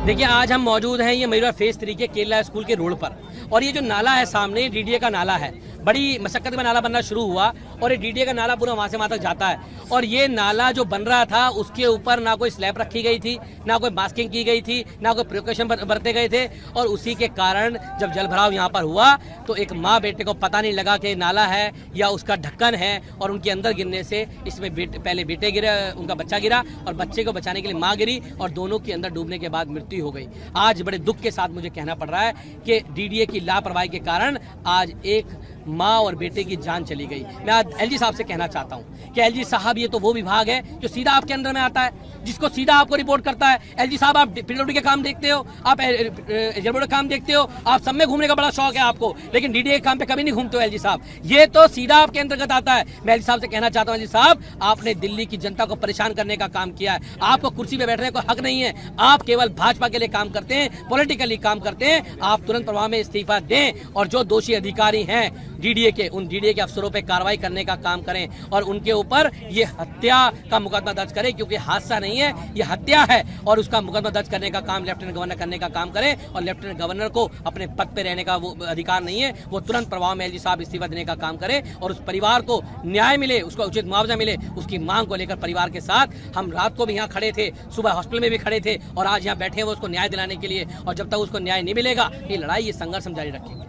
देखिए आज हम मौजूद हैं ये मयूरा फेज 3 के केरला स्कूल के रोड पर, और ये जो नाला है सामने डीडीए का नाला है। बड़ी मशक्कत में नाला बनना शुरू हुआ और ये डीडीए का नाला पूरा वहाँ से वहाँ तक जाता है। और ये नाला जो बन रहा था उसके ऊपर ना कोई स्लैब रखी गई थी, ना कोई मास्किंग की गई थी, ना कोई प्रिकॉशन बरते गए थे। और उसी के कारण जब जल भराव यहाँ पर हुआ तो एक माँ बेटे को पता नहीं लगा कि नाला है या उसका ढक्कन है, और उनके अंदर गिरने से इसमें पहले बेटे गिरा, उनका बच्चा गिरा, और बच्चे को बचाने के लिए माँ गिरी, और दोनों के अंदर डूबने के बाद मृत्यु हो गई। आज बड़े दुख के साथ मुझे कहना पड़ रहा है कि डीडीए की लापरवाही के कारण आज एक माँ और बेटे की जान चली गई। मैं आज एलजी साहब से कहना चाहता हूँ कि एलजी साहब ये तो वो विभाग है जो सीधा आपके अंदर में आता है, जिसको सीधा आपको रिपोर्ट करता है। एलजी साहब आप पीडब्ल्यूडी के काम देखते हो, आप एजबोर्ड के काम देखते हो, आप सब में घूमने का बड़ा शौक है आपको, लेकिन डीडीए के काम पे कभी नहीं घूमते हो एलजी साहब। ये तो सीधा आपके अंतर्गत आता है। मैं एलजी साहब से कहना चाहता हूँ, एलजी साहब आपने दिल्ली की जनता को परेशान करने का काम किया है। आपको कुर्सी पे बैठने का हक नहीं है, आप केवल भाजपा के लिए काम करते हैं, पॉलिटिकली काम करते हैं। आप तुरंत प्रभाव में इस्तीफा दें और जो दोषी अधिकारी हैं डीडीए के, उन डीडीए के अफसरों पे कार्रवाई करने का काम करें और उनके ऊपर ये हत्या का मुकदमा दर्ज करें, क्योंकि हादसा नहीं है, ये हत्या है। और उसका मुकदमा दर्ज करने का काम लेफ्टिनेंट गवर्नर करने का काम करें, और लेफ्टिनेंट गवर्नर को अपने पद पे रहने का वो अधिकार नहीं है। वो तुरंत प्रभाव में एलजी साहब इस्तीफा देने का काम करें और उस परिवार को न्याय मिले, उसको उचित मुआवजा मिले। उसकी मांग को लेकर परिवार के साथ हम रात को भी यहाँ खड़े थे, सुबह हॉस्पिटल में भी खड़े थे, और आज यहाँ बैठे हुए उसको न्याय दिलाने के लिए। और जब तक उसको न्याय नहीं मिलेगा ये लड़ाई, ये संघर्ष हम जारी रखेंगे।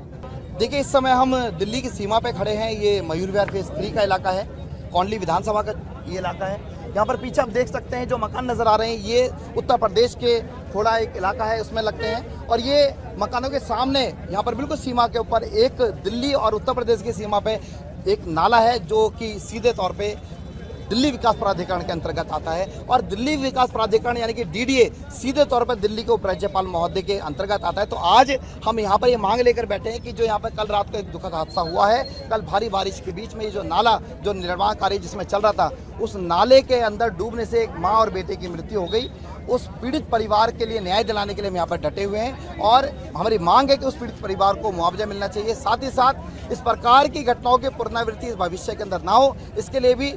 देखिए, इस समय हम दिल्ली की सीमा पे खड़े हैं। ये मयूर विहार फेज 3 का इलाका है, कौंडली विधानसभा का ये इलाका है। यहाँ पर पीछे आप देख सकते हैं जो मकान नज़र आ रहे हैं, ये उत्तर प्रदेश के थोड़ा एक इलाका है, उसमें लगते हैं। और ये मकानों के सामने यहाँ पर बिल्कुल सीमा के ऊपर एक दिल्ली और उत्तर प्रदेश की सीमा पे एक नाला है जो कि सीधे तौर पे दिल्ली विकास प्राधिकरण के अंतर्गत आता है। और दिल्ली विकास प्राधिकरण यानी कि डीडीए सीधे तौर पर दिल्ली के उपराज्यपाल महोदय के अंतर्गत आता है। तो आज हम यहाँ पर ये मांग लेकर बैठे हैं कि जो यहाँ पर कल रात को एक दुखद हादसा हुआ है, कल भारी बारिश के बीच में ये जो नाला जो निर्माण कार्य जिसमें चल रहा था, उस नाले के अंदर डूबने से एक माँ और बेटे की मृत्यु हो गई। उस पीड़ित परिवार के लिए न्याय दिलाने के लिए हम यहाँ पर डटे हुए हैं, और हमारी मांग है कि उस पीड़ित परिवार को मुआवजा मिलना चाहिए। साथ ही साथ इस प्रकार की घटनाओं की पुनरावृत्ति भविष्य के अंदर ना हो, इसके लिए भी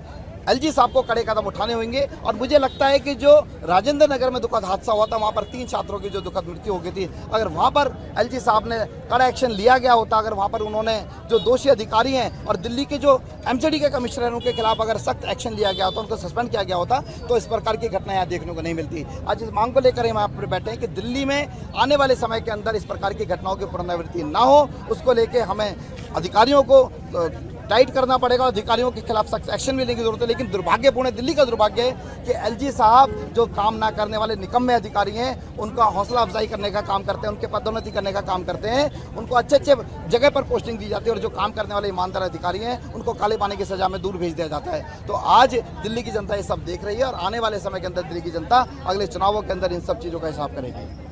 एलजी साहब को कड़े कदम उठाने होंगे। और मुझे लगता है कि जो राजेंद्र नगर में दुखद हादसा हुआ था, वहाँ पर 3 छात्रों की जो दुखद मृत्यु हो गई थी, अगर वहाँ पर एलजी साहब ने कड़ा एक्शन लिया गया होता, अगर वहाँ पर उन्होंने जो दोषी अधिकारी हैं और दिल्ली के जो एमसीडी के कमिश्नर हैं उनके खिलाफ अगर सख्त एक्शन लिया गया होता, उनको सस्पेंड किया गया होता, तो इस प्रकार की घटना यहाँ देखने को नहीं मिलती। आज इस मांग को लेकर हम यहाँ पर बैठे हैं कि दिल्ली में आने वाले समय के अंदर इस प्रकार की घटनाओं की पुनरावृत्ति ना हो, उसको लेकर हमें अधिकारियों को टाइट करना पड़ेगा, अधिकारियों के खिलाफ सख्त एक्शन लेने की जरूरत है। लेकिन दुर्भाग्यपूर्ण है, दिल्ली का दुर्भाग्य है कि एलजी साहब जो काम ना करने वाले निकम्मे अधिकारी हैं, उनका हौसला अफजाई करने का काम करते हैं, उनके पदोन्नति करने का काम करते हैं, उनको अच्छे अच्छे जगह पर पोस्टिंग दी जाती है, और जो काम करने वाले ईमानदार अधिकारी हैं उनको काले पानी की सजा में दूर भेज दिया जाता है। तो आज दिल्ली की जनता ये सब देख रही है, और आने वाले समय के अंदर दिल्ली की जनता अगले चुनावों के अंदर इन सब चीज़ों का हिसाब करेगी।